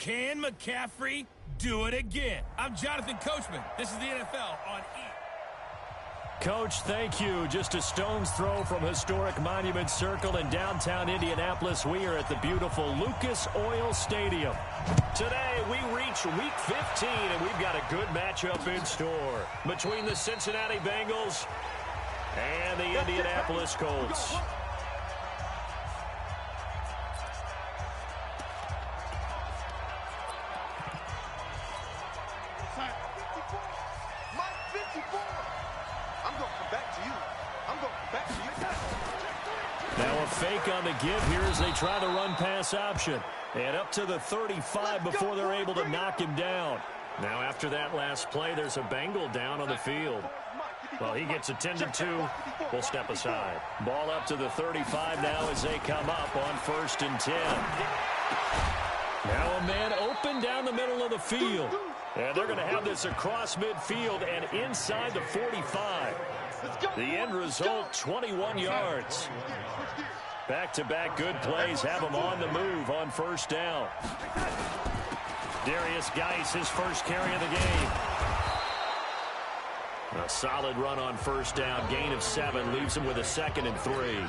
Can McCaffrey do it again? I'm Jonathan Coachman. This is the NFL on E! Coach, thank you. Just a stone's throw from historic Monument Circle in downtown Indianapolis. We are at the beautiful Lucas Oil Stadium. Today, we reach Week 15, and we've got a good matchup in store between the Cincinnati Bengals and the Indianapolis Colts. Now a fake on the give here as they try the run-pass option. And up to the 35 before they're able to knock him down. Now after that last play, there's a Bengal down on the field. Well, he gets attended to. We'll step aside. Ball up to the 35 now as they come up on 1st and 10. Now a man open down the middle of the field. And they're going to have this across midfield and inside the 45. The end result, 21 yards. Back-to-back good plays have him on the move on 1st down. Darius Geis, his first carry of the game. A solid run on 1st down. Gain of 7 leaves him with a 2nd and 3.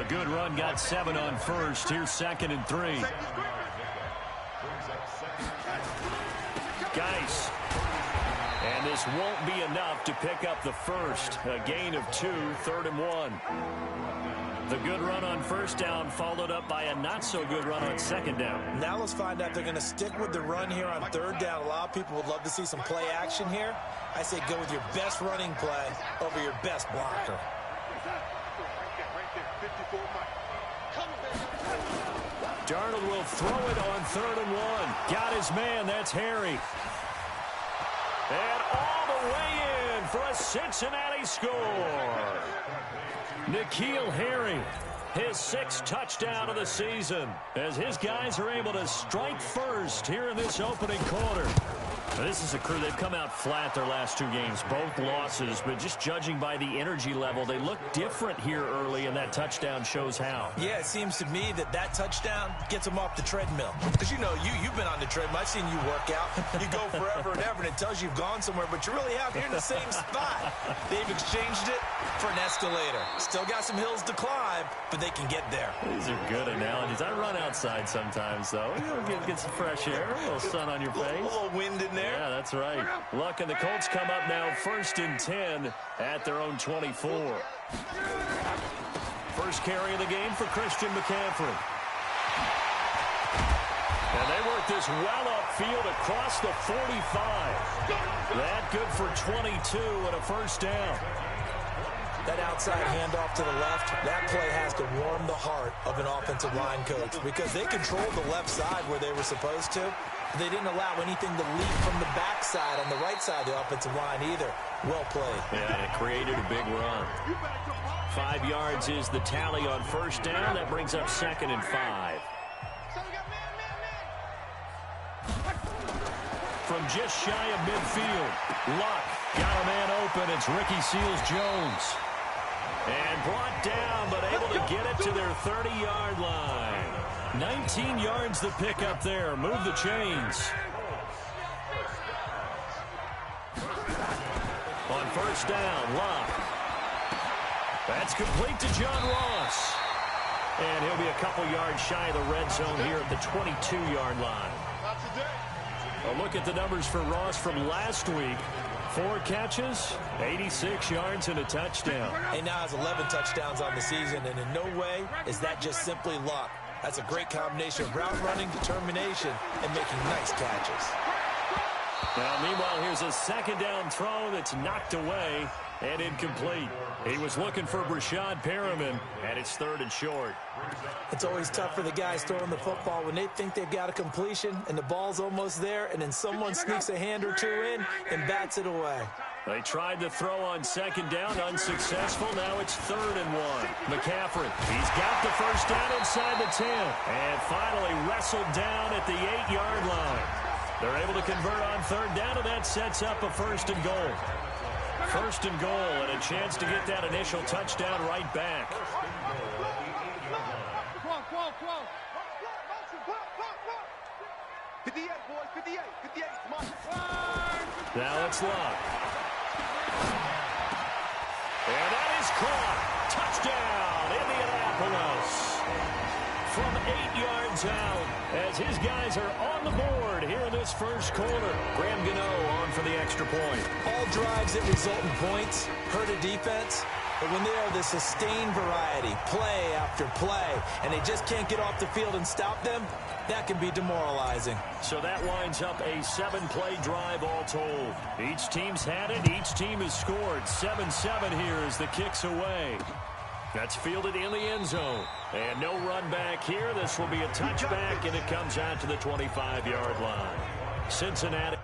A good run got 7 on 1st. Here's 2nd and 3. Geis. And this won't be enough to pick up the 1st. A gain of 2, 3rd and 1. The good run on 1st down followed up by a not-so-good run on 2nd down. Now let's find out if they're going to stick with the run here on 3rd down. A lot of people would love to see some play action here. I say go with your best running play over your best blocker. Darnold will throw it on 3rd and 1. Got his man. That's Harry. And all the way in for a Cincinnati score. N'Keal Harry, his 6th touchdown of the season, as his guys are able to strike first here in this opening quarter. Now, this is a crew. They've come out flat their last 2 games, both losses, but just judging by the energy level, they look different here early, and that touchdown shows how. Yeah, it seems to me that touchdown gets them off the treadmill. Because, you know, you've been on the treadmill. I've seen you work out. You go forever and ever, and it tells you you've gone somewhere, but you're really out here in the same spot. They've exchanged it for an escalator. Still got some hills to climb, but they can get there. These are good analogies. I run outside sometimes, though. You know, get some fresh air, a little sun on your face. A little wind in there. Yeah, that's right. Luck and the Colts come up now 1st and 10 at their own 24. First carry of the game for Christian McCaffrey. And they work this well upfield across the 45. That good for 22 and a 1st down. That outside handoff to the left, that play has to warm the heart of an offensive line coach because they controlled the left side where they were supposed to. They didn't allow anything to leak from the backside on the right side of the offensive line either. Well played. Yeah, it created a big run. 5 yards is the tally on 1st down. That brings up 2nd and 5. From just shy of midfield, Luck got a man open. It's Ricky Seals-Jones. And brought down, but able to get it to their 30-yard line. 19 yards the pick up there. Move the chains. On 1st down, Luck. That's complete to John Ross. And he'll be a couple yards shy of the red zone here at the 22-yard line. A look at the numbers for Ross from last week. 4 catches, 86 yards, and a touchdown. He now has 11 touchdowns on the season, and in no way is that just simply luck. That's a great combination of route running, determination, and making nice catches. Now, meanwhile, here's a 2nd down throw that's knocked away and incomplete. He was looking for Brashad Perriman, and it's 3rd and short. It's always tough for the guys throwing the football when they think they've got a completion and the ball's almost there, and then someone sneaks a hand or 2 in and bats it away. They tried to throw on 2nd down, unsuccessful. Now it's 3rd and 1. McCaffrey, he's got the 1st down inside the 10. And finally wrestled down at the 8-yard line. They're able to convert on 3rd down, and that sets up a 1st and goal. 1st and goal, and a chance to get that initial touchdown right back. 58, boys, 58, 58. Come on. Now it's Luck. And that is caught. Touchdown, Indianapolis. From 8 yards out, as his guys are on the board here in this first quarter. Graham Gano on for the extra point. All drives that result in points hurt a defense, but when they are the sustained variety, play after play, and they just can't get off the field and stop them, that can be demoralizing. So that winds up a 7-play drive all told. Each team's had it. Each team has scored. 7-7 here as the kick's away. That's fielded in the end zone. And no run back here. This will be a touchback, and it comes out to the 25-yard line. Cincinnati.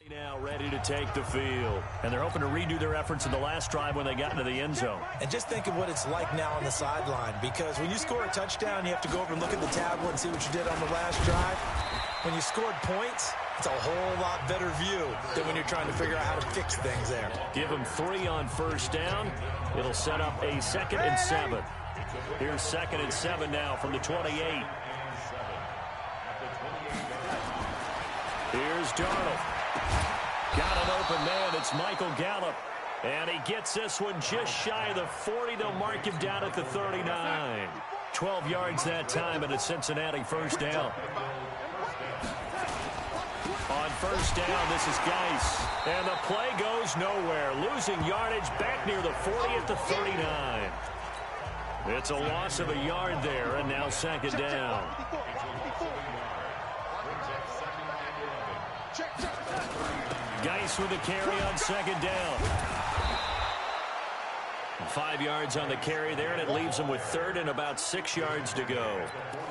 Now ready to take the field. And they're hoping to redo their efforts in the last drive when they got into the end zone. And just think of what it's like now on the sideline, because when you score a touchdown, you have to go over and look at the tablet and see what you did on the last drive. When you scored points, it's a whole lot better view than when you're trying to figure out how to fix things there. Give them 3 on first down. It'll set up a 2nd and 7. Here's 2nd and 7 now from the 28. Here's Darnold. Got an open man. It's Michael Gallup. And he gets this one just shy of the 40. They'll mark him down at the 39. 12 yards that time, and a Cincinnati first down. On first down, this is Geis. And the play goes nowhere. Losing yardage back near the 40 at the 39. It's a loss of a yard there, and now 2nd down. Geis with a carry on 2nd down. 5 yards on the carry there, and it leaves them with 3rd and about 6 yards to go.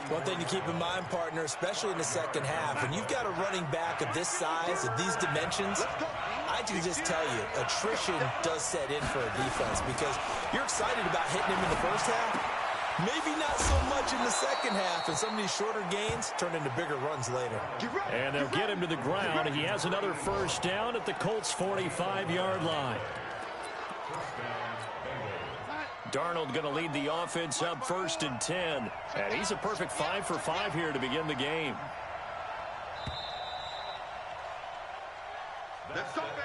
One thing to keep in mind, partner, especially in the second half, when you've got a running back of this size, of these dimensions, I can just tell you, attrition does set in for a defense, because you're excited about hitting him in the first half. Maybe not so much in the second half, and some of these shorter gains turn into bigger runs later. And they'll get him to the ground. He has another first down at the Colts' 45-yard line. Darnold going to lead the offense up 1st and 10. And he's a perfect 5 for 5 here to begin the game.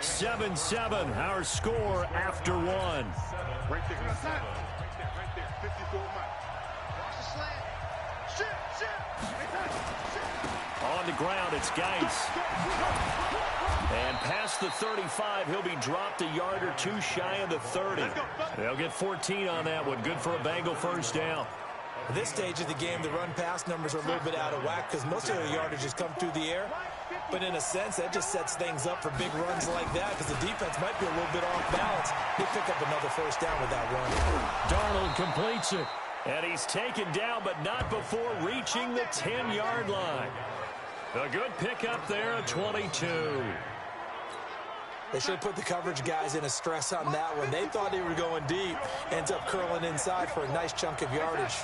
7-7, our score after 1. Right there. Right there. 54 miles. Watch the slant. On the ground, it's Geis. And past the 35, he'll be dropped a yard or 2 shy of the 30. They'll get 14 on that one. Good for a Bengal first down. At this stage of the game, the run-pass numbers are a little bit out of whack because most of the yardage has come through the air. But in a sense, that just sets things up for big runs like that because the defense might be a little bit off balance. They pick up another first down with that run. Darnold completes it. And he's taken down, but not before reaching the 10-yard line. A good pickup there at 22. They should have put the coverage guys in a stress on that one. They thought they were going deep. Ends up curling inside for a nice chunk of yardage.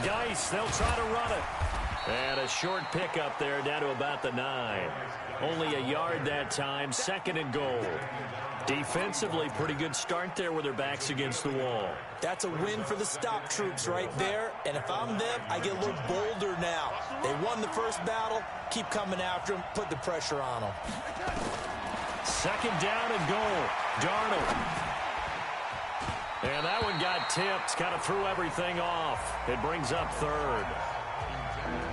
Geis, they'll try to run it. And a short pickup there down to about the 9. Only a yard that time, 2nd and goal. Defensively, pretty good start there with their backs against the wall. That's a win for the stop troops right there. And if I'm them, I get a little bolder now. They won the first battle. Keep coming after them. Put the pressure on them. 2nd down and goal. Darnold. And that one got tipped. Kind of threw everything off. It brings up 3rd.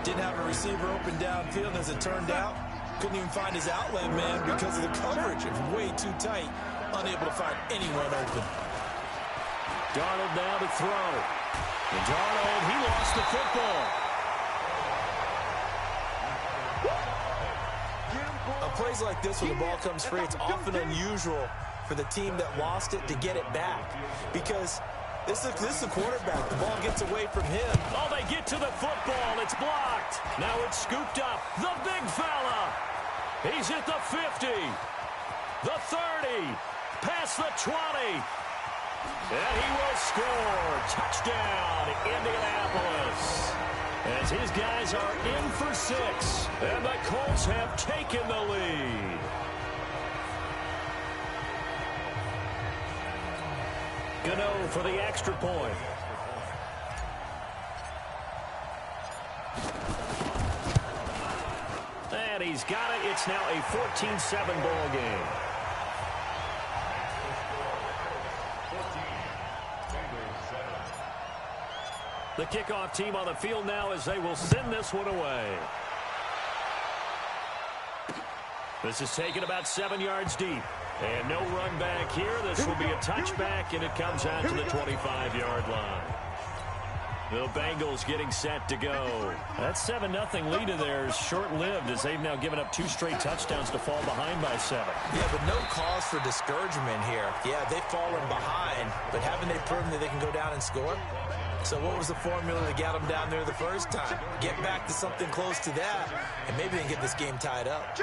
Didn't have a receiver open downfield as it turned out. Couldn't even find his outlet man because of the coverage. It was way too tight. Unable to find anyone open. Darnold now to throw. And Darnold, he lost the football. On plays like this when the ball comes free, it's often unusual for the team that lost it to get it back. Because this is the quarterback. The ball gets away from him. Oh, they get to the football. It's blocked. Now it's scooped up. The big fella. He's at the 50. The 30. Past the 20. And he will score. Touchdown, Indianapolis. as his guys are in for 6. And the Colts have taken the lead. Gano for the extra point. And he's got it. It's now a 14-7 ball game. The kickoff team on the field now as they will send this one away. This is taken about 7 yards deep. And no run back here. This will be a touchback, and it comes out to the 25-yard line. The Bengals getting set to go. That 7-0 lead of theirs short-lived as they've now given up 2 straight touchdowns to fall behind by 7. Yeah, but no cause for discouragement here. Yeah, they've fallen behind, but haven't they proven that they can go down and score? So what was the formula to get them down there the first time? Get back to something close to that, and maybe they can get this game tied up.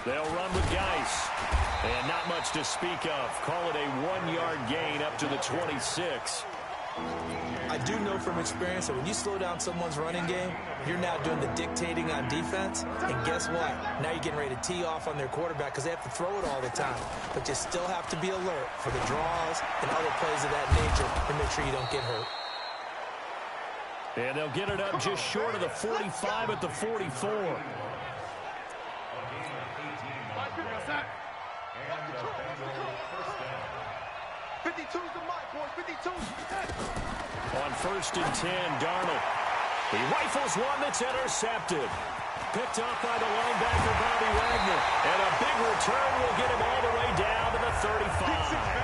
They'll run with Geis. And not much to speak of. Call it a 1-yard gain up to the 26. I do know from experience that when you slow down someone's running game, you're now doing the dictating on defense. And guess what? Now you're getting ready to tee off on their quarterback because they have to throw it all the time. But you still have to be alert for the draws and other plays of that nature to make sure you don't get hurt. And they'll get it up just short of the 45 at the 44. On 1st and 10, Darnold. He rifles one that's intercepted. Picked up by the linebacker, Bobby Wagner. And a big return will get him all the way down to the 35.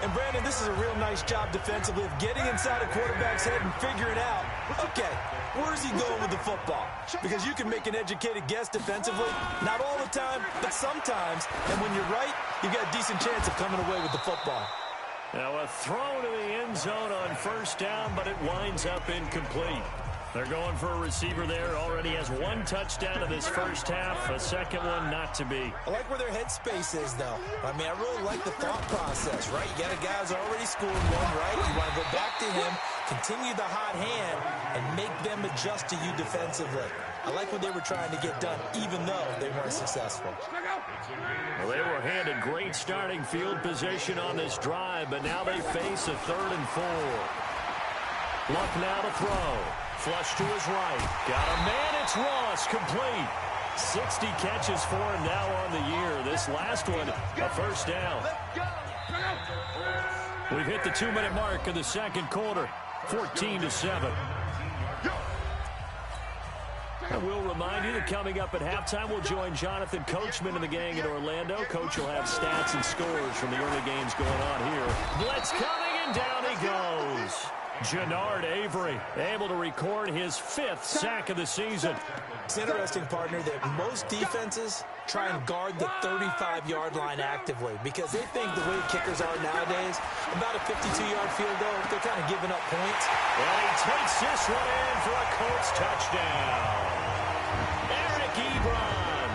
And, Brandon, this is a real nice job defensively of getting inside a quarterback's head and figuring out, okay, where's he going with the football? Because you can make an educated guess defensively. Not all the time, but sometimes. And when you're right, you've got a decent chance of coming away with the football. Now a throw to the end zone on 1st down, but it winds up incomplete. They're going for a receiver there. Already has 1 touchdown in this first half. A second one not to be. I like where their headspace is, though. I mean, I really like the thought process, right? You got a guy who's already scored one, right? You want to go back to him, continue the hot hand, and make them adjust to you defensively. I like what they were trying to get done, even though they weren't successful. Well, they were handed great starting field position on this drive, but now they face a 3rd and 4. Luck now to throw. Flush to his right. Got a man. It's Ross. Complete. 60 catches for him now on the year. This last one, a 1st down. We've hit the 2-minute mark of the second quarter. 14-7. And we'll remind you that coming up at halftime, we'll join Jonathan Coachman and the gang in Orlando. Coach will have stats and scores from the early games going on here. Blitz coming, and down he goes. Jannard Avery able to record his 5th sack of the season. It's interesting, partner, that most defenses try and guard the 35-yard line actively because they think the way kickers are nowadays, about a 52-yard field goal, they're kind of giving up points. And he takes this one in for a Colts touchdown. Eric Ebron,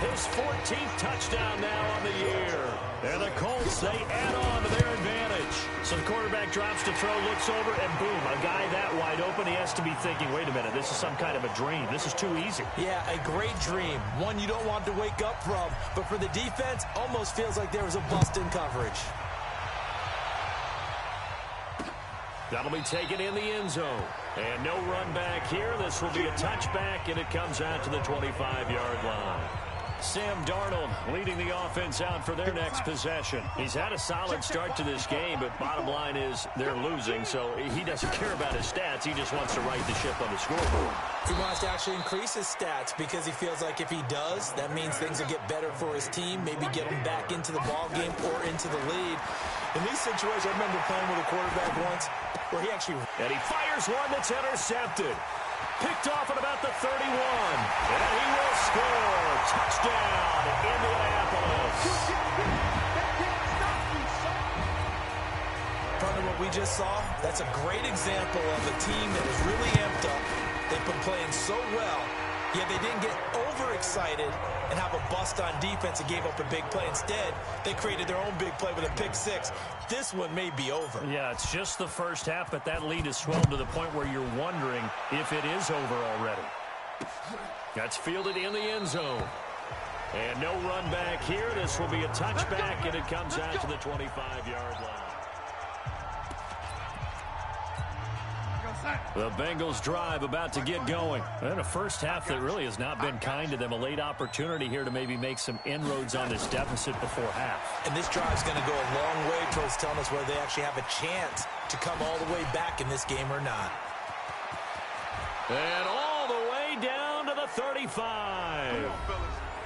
his 14th touchdown now on the year. And the Colts, they add on to their advantage. So the quarterback drops to throw, looks over, and boom, a guy that wide open, he has to be thinking, wait a minute, this is some kind of a dream. This is too easy. Yeah, a great dream. One you don't want to wake up from. But for the defense, almost feels like there was a bust in coverage. That'll be taken in the end zone. And no run back here. This will be a touchback, and it comes out to the 25-yard line. Sam Darnold leading the offense out for their next possession. He's had a solid start to this game, but bottom line is they're losing, so he doesn't care about his stats. He just wants to right the ship on the scoreboard. He wants to actually increase his stats because he feels like if he does, that means things will get better for his team, maybe get him back into the ball game or into the lead. In these situations, I remember playing with a quarterback once where he actually... And he fires one that's intercepted. Picked off at about the 31. And he will score. Touchdown, Indianapolis. Partner, what we just saw, that's a great example of a team that is really amped up. They've been playing so well, Yeah, they didn't get overexcited and have a bust on defense and gave up a big play. Instead, they created their own big play with a pick six. This one may be over. Yeah, it's just the first half, but that lead has swelled to the point where you're wondering if it is over already. That's fielded in the end zone. And no run back here. This will be a touchback, and it comes out to the 25-yard line. The Bengals drive about to get going. And a first half that really has not been kind to them. A late opportunity here to maybe make some inroads on this deficit before half. And this drive is going to go a long way towards telling us whether they actually have a chance to come all the way back in this game or not. And all the way down to the 35.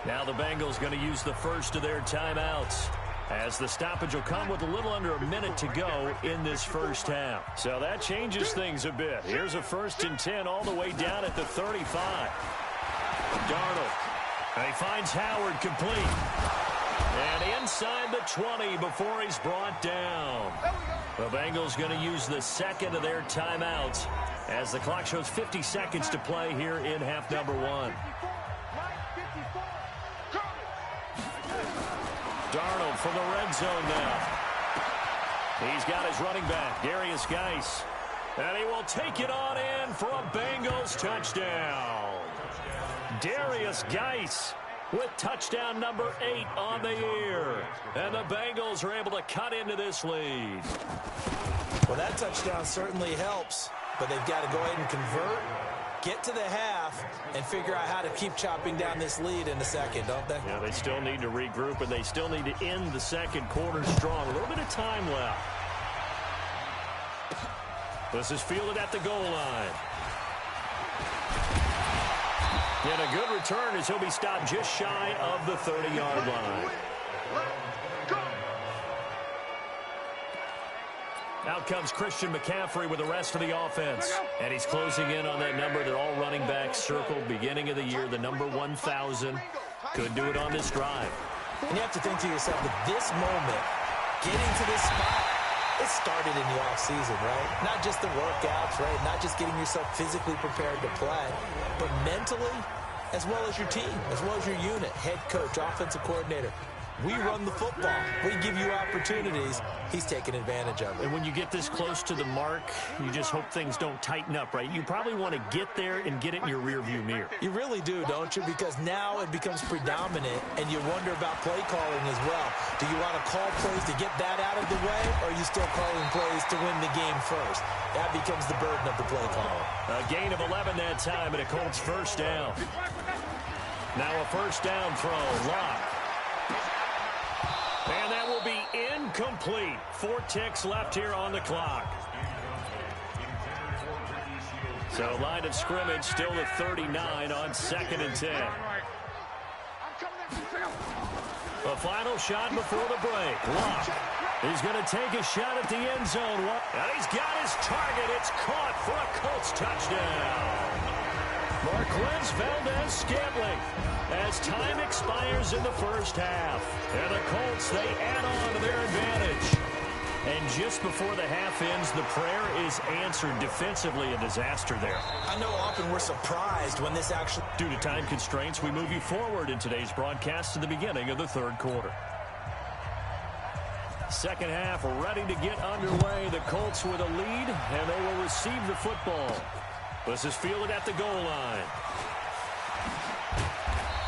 Now the Bengals going to use the first of their timeouts, as the stoppage will come with a little under a minute to go in this first half. So that changes things a bit. Here's a 1st and 10 all the way down at the 35. Darnold. And he finds Howard complete. And inside the 20 before he's brought down. The Bengals going to use the second of their timeouts as the clock shows 50 seconds to play here in half number 1. Darnold from the red zone now. He's got his running back, Darius Geis. And he will take it on in for a Bengals touchdown. Darius Geis with touchdown number 8 on the year. And the Bengals are able to cut into this lead. Well, that touchdown certainly helps, but they've got to go ahead and convert, get to the half, and figure out how to keep chopping down this lead in the second, don't they? Yeah, they still need to regroup, and they still need to end the second quarter strong. A little bit of time left. This is fielded at the goal line. And a good return as he'll be stopped just shy of the 30-yard line. Out comes Christian McCaffrey with the rest of the offense. And he's closing in on that number that all running backs circled beginning of the year, the number 1,000. Could do it on this drive. And you have to think to yourself, at this moment, getting to this spot, it started in the offseason, right? Not just the workouts, right? Not just getting yourself physically prepared to play, but mentally, as well as your team, as well as your unit, head coach, offensive coordinator. We run the football. We give you opportunities. He's taking advantage of it. And when you get this close to the mark, you just hope things don't tighten up, right? You probably want to get there and get it in your rearview mirror. You really do, don't you? Because now it becomes predominant, and you wonder about play calling as well. Do you want to call plays to get that out of the way, or are you still calling plays to win the game first? That becomes the burden of the play caller. A gain of 11 that time, and a Colts first down. Now a first down throw. Lock. And that will be incomplete. 4 ticks left here on the clock. So line of scrimmage still at 39 on 2nd and 10. The final shot before the break. Lock. He's going to take a shot at the end zone. And he's got his target. It's caught for a Colts touchdown. Marquez Valdez-Scantling as time expires in the first half. And the Colts, they add on to their advantage. And just before the half ends, the prayer is answered. Defensively, a disaster there. I know often we're surprised when this actually... Due to time constraints, we move you forward in today's broadcast to the beginning of the third quarter. Second half ready to get underway. The Colts with a lead, and they will receive the football. This is fielded at the goal line.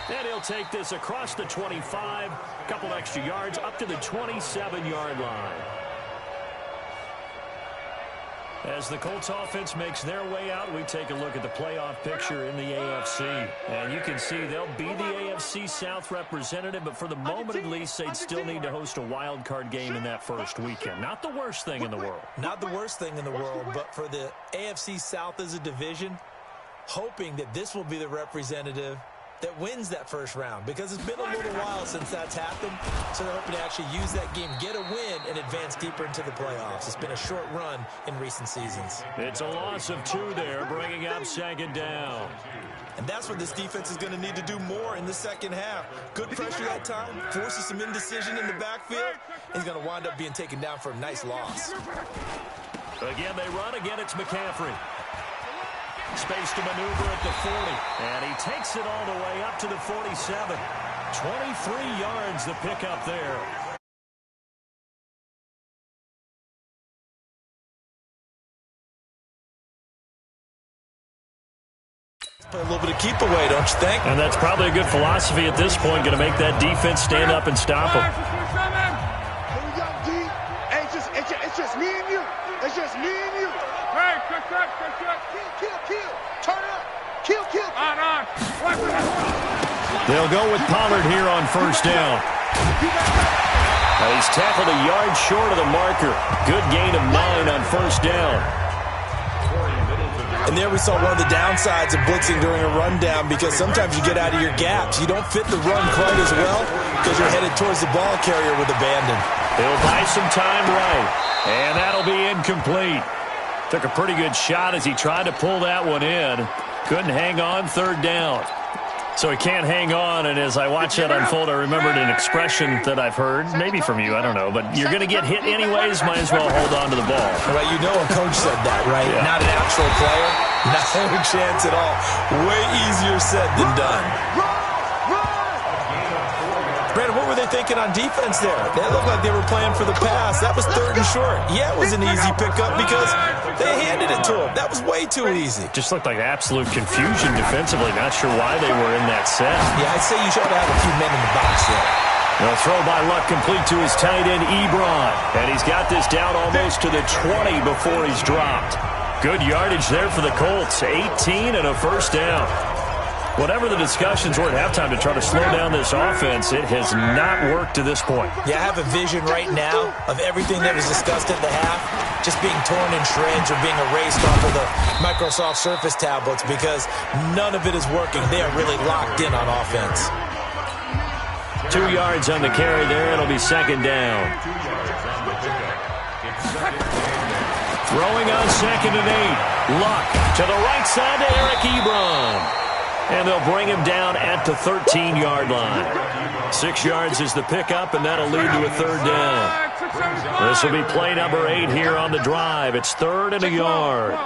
And he'll take this across the 25, a couple extra yards, up to the 27-yard line. As the Colts offense makes their way out, we take a look at the playoff picture in the AFC. And you can see they'll be the AFC South representative, but for the moment at least, they'd still need to host a wild card game in that first weekend. Not the worst thing in the world. Not the worst thing in the world, but for the AFC South as a division, hoping that this will be the representative that wins that first round, because it's been a little while since that's happened, so they're hoping to actually use that game, get a win, and advance deeper into the playoffs. It's been a short run in recent seasons. It's a loss of 2 there, bringing up 2nd down. And that's what this defense is going to need to do more in the second half. Good pressure that time, forces some indecision in the backfield. He's going to wind up being taken down for a nice loss. Again, they run. Again, it's McCaffrey. Space to maneuver at the 40. And he takes it all the way up to the 47. 23 yards the pickup there. Play a little bit of keep away, don't you think? And that's probably a good philosophy at this point, going to make that defense stand up and stop them. Here we go, D. Hey, it's just me and you. It's just me and you. Hey, cut. Kill. Turn it up. Kill. On. They'll go with Pollard here on first down. He's tackled a yard short of the marker. Good gain of 9 on first down. And there we saw one of the downsides of blitzing during a rundown, because sometimes you get out of your gaps. You don't fit the run quite as well because you're headed towards the ball carrier with abandon. He'll buy some time right. And that'll be incomplete. Took a pretty good shot as he tried to pull that one in. Couldn't hang on, third down. So he can't hang on, and as I watch that unfold, I remembered an expression that I've heard, maybe from you, I don't know, but you're going to get hit anyways, might as well hold on to the ball. Well, you know a coach said that, right? Yeah. Not an actual player. Not a chance at all. Way easier said than done. Brandon, what were they thinking on defense there? They looked like they were playing for the pass. That was third and short. Yeah, it was an easy pickup because they handed it to him. That was way too easy. Just looked like absolute confusion defensively. Not sure why they were in that set. Yeah, I'd say you should have a few men in the box there. They'll throw by Luck complete to his tight end, Ebron. And he's got this down almost to the 20 before he's dropped. Good yardage there for the Colts. 18 and a first down. Whatever the discussions were at halftime to try to slow down this offense, it has not worked to this point. Yeah, I have a vision right now of everything that was discussed at the half just being torn in shreds or being erased off of the Microsoft Surface tablets, because none of it is working. They are really locked in on offense. 2 yards on the carry there. It'll be second down. Throwing on second and 8. Luck to the right side to Eric Ebron. And they'll bring him down at the 13-yard line. 6 yards is the pickup, and that'll lead to a third down. This will be play number 8 here on the drive. It's third and a yard.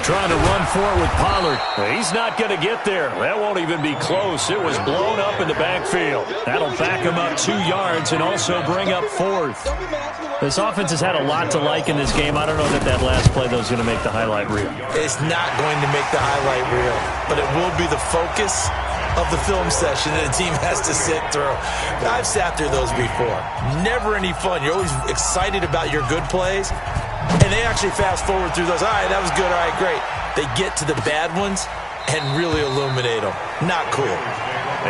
Trying to run for it with Pollard. He's not going to get there. That won't even be close. It was blown up in the backfield. That'll back him up 2 yards and also bring up fourth. This offense has had a lot to like in this game. I don't know that last play, though, is going to make the highlight reel. It's not going to make the highlight reel, but it will be the focus of the film session that a team has to sit through. I've sat through those before. Never any fun. You're always excited about your good plays, and they actually fast forward through those. All right, that was good. All right, great. They get to the bad ones and really illuminate them. Not cool.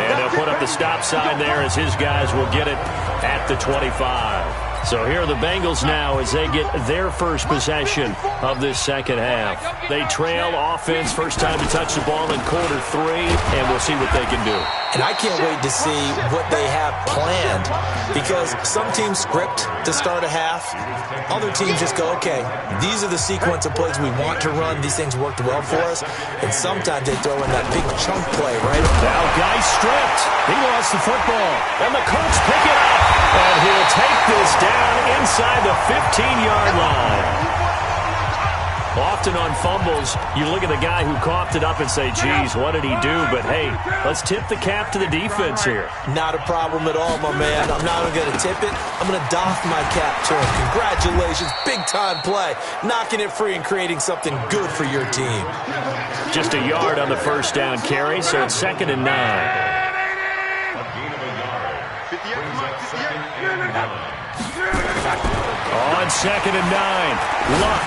And they'll put up the stop sign there as his guys will get it at the 25. So here are the Bengals now as they get their first possession of this second half. They trail offense, first time to touch the ball in quarter 3, and we'll see what they can do. And I can't wait to see what they have planned, because some teams script to start a half. Other teams just go, okay, these are the sequence of plays we want to run. These things worked well for us. And sometimes they throw in that big chunk play, right? Now Guy stripped. He lost the football. And the Colts pick it up. And he'll take this down inside the 15-yard line. Often on fumbles, you look at the guy who coughed it up and say, geez, what did he do? But, hey, let's tip the cap to the defense here. Not a problem at all, my man. I'm not going to tip it. I'm going to doff my cap to him. Congratulations. Big-time play. Knocking it free and creating something good for your team. Just a yard on the first down carry, so it's second and 9. On second and 9, Luck.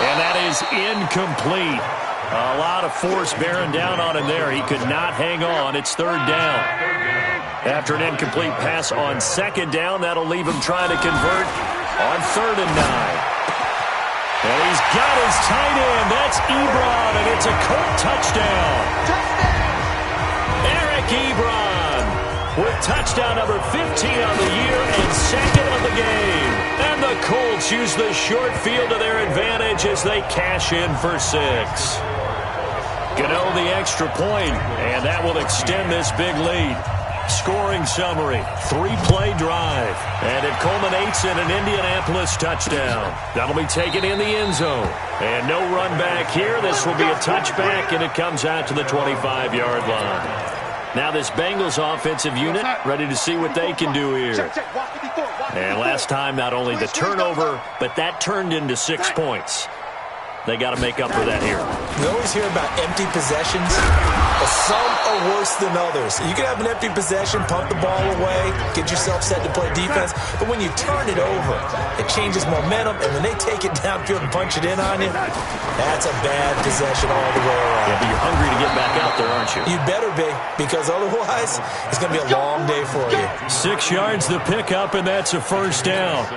And that is incomplete. A lot of force bearing down on him there. He could not hang on. It's third down. After an incomplete pass on second down, that'll leave him trying to convert on third and 9. And he's got his tight end. That's Ebron, and it's a Colt touchdown. Eric Ebron with touchdown number 15 on the year and second of the game. And the Colts use the short field to their advantage as they cash in for 6. Gano the extra point, and that will extend this big lead. Scoring summary, 3-play drive, and it culminates in an Indianapolis touchdown. That'll be taken in the end zone. And no run back here. This will be a touchback, and it comes out to the 25-yard line. Now this Bengals offensive unit ready to see what they can do here. And last time, not only the turnover, but that turned into 6 points. They got to make up for that here. We always hear about empty possessions, but some are worse than others. You can have an empty possession, punt the ball away, get yourself set to play defense, but when you turn it over, it changes momentum, and when they take it downfield and punch it in on you, that's a bad possession all the way around. Yeah, but you're hungry to get back out there, aren't you? You better be, because otherwise, it's going to be a long day for you. 6 yards the pickup, and that's a first down.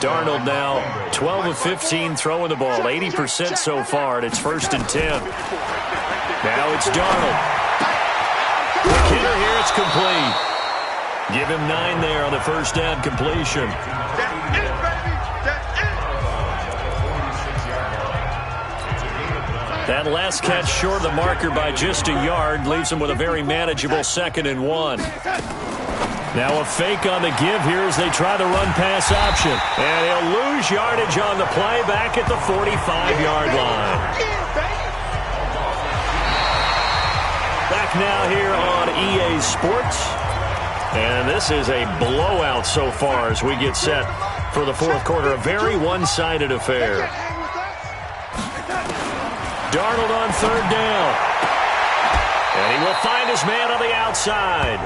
Darnold now 12 of 15 throwing the ball, 80% so far, and it's 1st and 10. Now it's Darnold. The kicker here, it's complete. Give him 9 there on the first down completion. That last catch short of the marker by just a yard leaves him with a very manageable 2nd and 1. Now a fake on the give here as they try the run-pass option. And he'll lose yardage on the play back at the 45-yard line. Back now here on EA Sports. And this is a blowout so far as we get set for the 4th quarter. A very one-sided affair. Darnold on 3rd down. And he will find his man on the outside.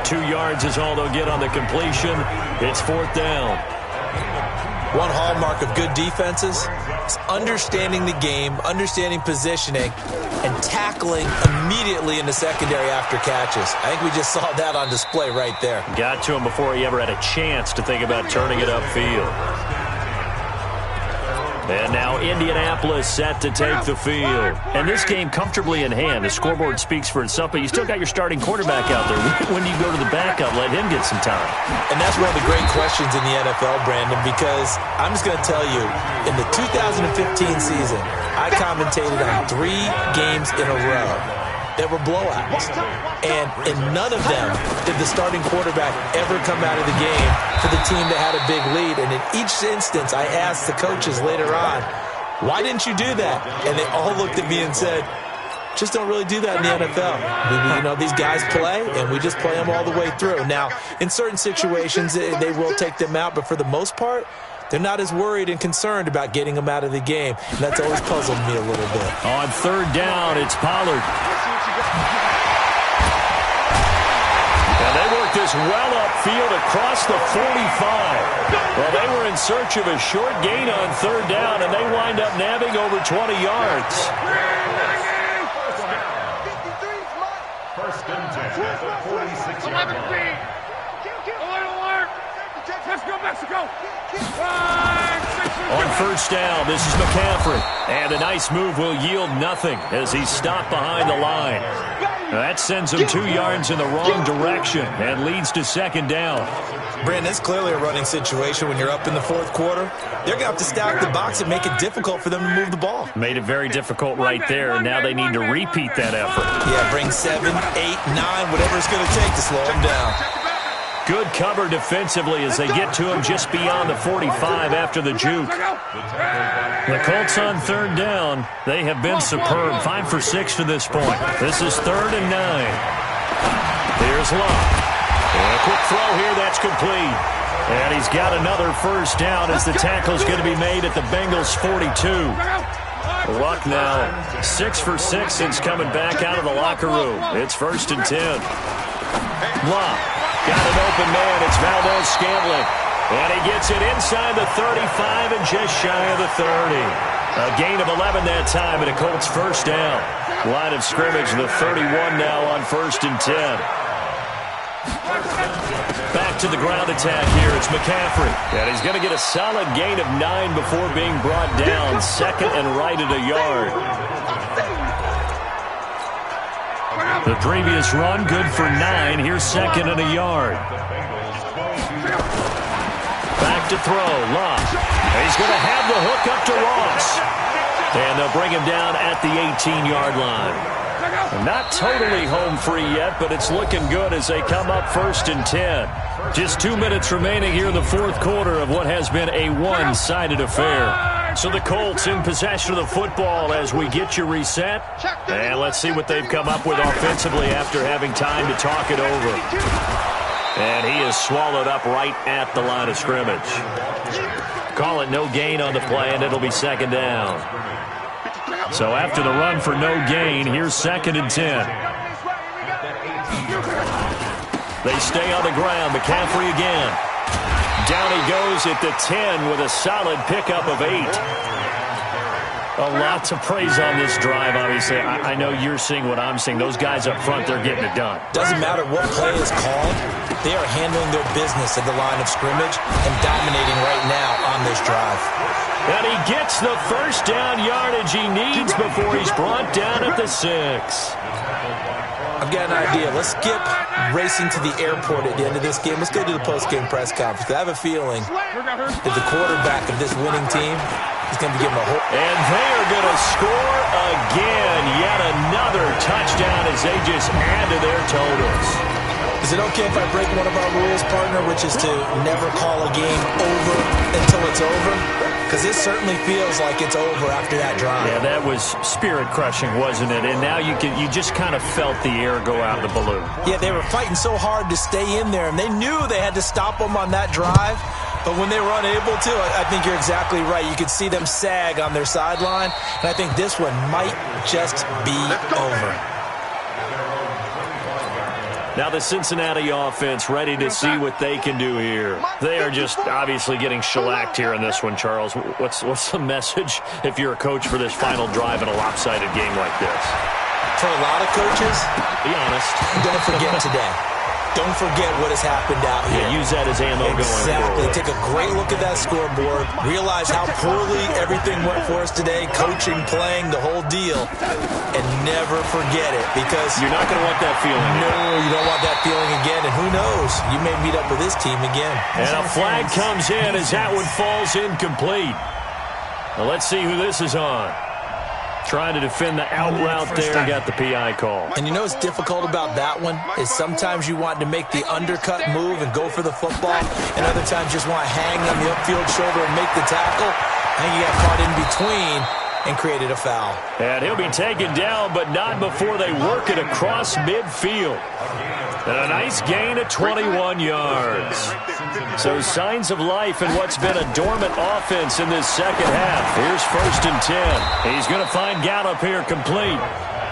2 yards is all they'll get on the completion. It's 4th down. One hallmark of good defenses is understanding the game, understanding positioning, and tackling immediately in the secondary after catches. I think we just saw that on display right there. Got to him before he ever had a chance to think about turning it upfield. And now Indianapolis set to take the field. And this game comfortably in hand. The scoreboard speaks for itself, but you still got your starting quarterback out there. When do you go to the backup, let him get some time? And that's one of the great questions in the NFL, Brandon, because I'm just going to tell you, in the 2015 season, I commentated on 3 games in a row that were blowouts. And in none of them did the starting quarterback ever come out of the game for the team that had a big lead. And in each instance, I asked the coaches later on, why didn't you do that? And they all looked at me and said, just don't really do that in the NFL. These guys play, and we just play them all the way through. Now, in certain situations, they will take them out, but for the most part, they're not as worried and concerned about getting them out of the game. And that's always puzzled me a little bit. On 3rd down, it's Pollard. And they work this well upfield across the 45. Well, they were in search of a short gain on 3rd down, and they wind up nabbing over 20 yards. 1st and 10, 46 yards. Let's go, Mexico. On 1st down, this is McCaffrey. And a nice move will yield nothing as he's stopped behind the line. That sends him 2 yards in the wrong direction and leads to 2nd down. Brandon, it's clearly a running situation when you're up in the 4th quarter. They're going to have to stack the box and make it difficult for them to move the ball. Made it very difficult right there. Now they need to repeat that effort. Yeah, bring 7, 8, 9, whatever it's going to take to slow them down. Good cover defensively as they get to him just beyond the 45 after the juke. The Colts on 3rd down. They have been superb. 5 for 6 to this point. This is 3rd and 9. Here's Love. And a quick throw here. That's complete. And he's got another first down as the tackle's going to be made at the Bengals 42. Luck now 6 for 6 since coming back out of the locker room. It's 1st and 10. Love. Got an open man. It's Valdez-Scantling. And he gets it inside the 35 and just shy of the 30. A gain of 11 that time and a Colts first down. Line of scrimmage, the 31 now on 1st and 10. Back to the ground attack here. It's McCaffrey. And he's going to get a solid gain of 9 before being brought down. 2nd and right at a yard. The previous run, good for 9. Here's 2nd and a yard. Back to throw. Love. He's going to have the hook up to Ross. And they'll bring him down at the 18-yard line. Not totally home free yet, but it's looking good as they come up 1st and 10. Just 2 minutes remaining here in the fourth quarter of what has been a one-sided affair. So the Colts in possession of the football as we get you reset. And let's see what they've come up with offensively after having time to talk it over. And he is swallowed up right at the line of scrimmage. Call it no gain on the play, and it'll be 2nd down. So after the run for no gain, here's 2nd and 10. They stay on the ground. McCaffrey again. Down he goes at the 10 with a solid pickup of 8. A lot to praise on this drive, obviously. I know you're seeing what I'm seeing. Those guys up front, they're getting it done. Doesn't matter what play is called. They are handling their business at the line of scrimmage and dominating right now on this drive. And he gets the first down yardage he needs before he's brought down at the 6. I've got an idea. Let's skip racing to the airport at the end of this game. Let's go to the post-game press conference. I have a feeling that the quarterback of this winning team is going to be given a whole... And they are going to score again. Yet another touchdown as they just add to their totals. Is it okay if I break one of our rules, partner, which is to never call a game over until it's over? Because it certainly feels like it's over after that drive. Yeah, that was spirit-crushing, wasn't it? And now you just kind of felt the air go out of the balloon. Yeah, they were fighting so hard to stay in there, and they knew they had to stop them on that drive. But when they were unable to, I think you're exactly right. You could see them sag on their sideline, and I think this one might just be over. Now the Cincinnati offense ready to see what they can do here. They are just obviously getting shellacked here in this one, Charles. What's the message if you're a coach for this final drive in a lopsided game like this? For a lot of coaches, be honest. Don't forget today. Don't forget what has happened out here. Yeah, use that as ammo going forward. Exactly. Take a great look at that scoreboard. Realize how poorly everything went for us today. Coaching, playing, the whole deal. And never forget it, because... You're not going to want that feeling. No, you don't want that feeling again. And who knows? You may meet up with this team again. And a flag comes in as that one falls incomplete. Now let's see who this is on. Trying to defend the out route there, got the PI call. And you know what's difficult about that one is sometimes you want to make the undercut move and go for the football, and other times just want to hang on the upfield shoulder and make the tackle. I think you got caught in between and created a foul. And he'll be taken down, but not before they work it across midfield. And a nice gain of 21 yards. So signs of life in what's been a dormant offense in this second half. Here's 1st and 10. He's going to find Gallup here complete.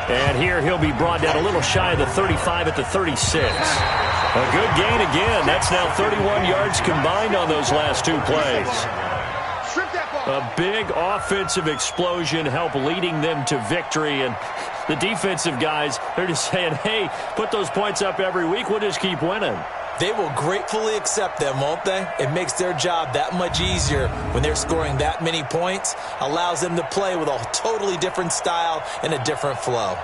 And here he'll be brought down a little shy of the 35 at the 36. A good gain again. That's now 31 yards combined on those last 2 plays. A big offensive explosion helped leading them to victory. And the defensive guys, they're just saying, hey, put those points up every week. We'll just keep winning. They will gratefully accept them, won't they? It makes their job that much easier when they're scoring that many points. Allows them to play with a totally different style and a different flow.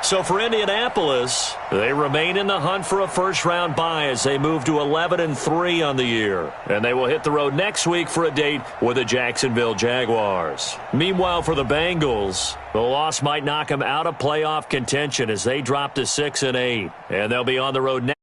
So for Indianapolis, they remain in the hunt for a first-round bye as they move to 11-3 on the year. And they will hit the road next week for a date with the Jacksonville Jaguars. Meanwhile, for the Bengals, the loss might knock them out of playoff contention as they drop to 6-8. And they'll be on the road next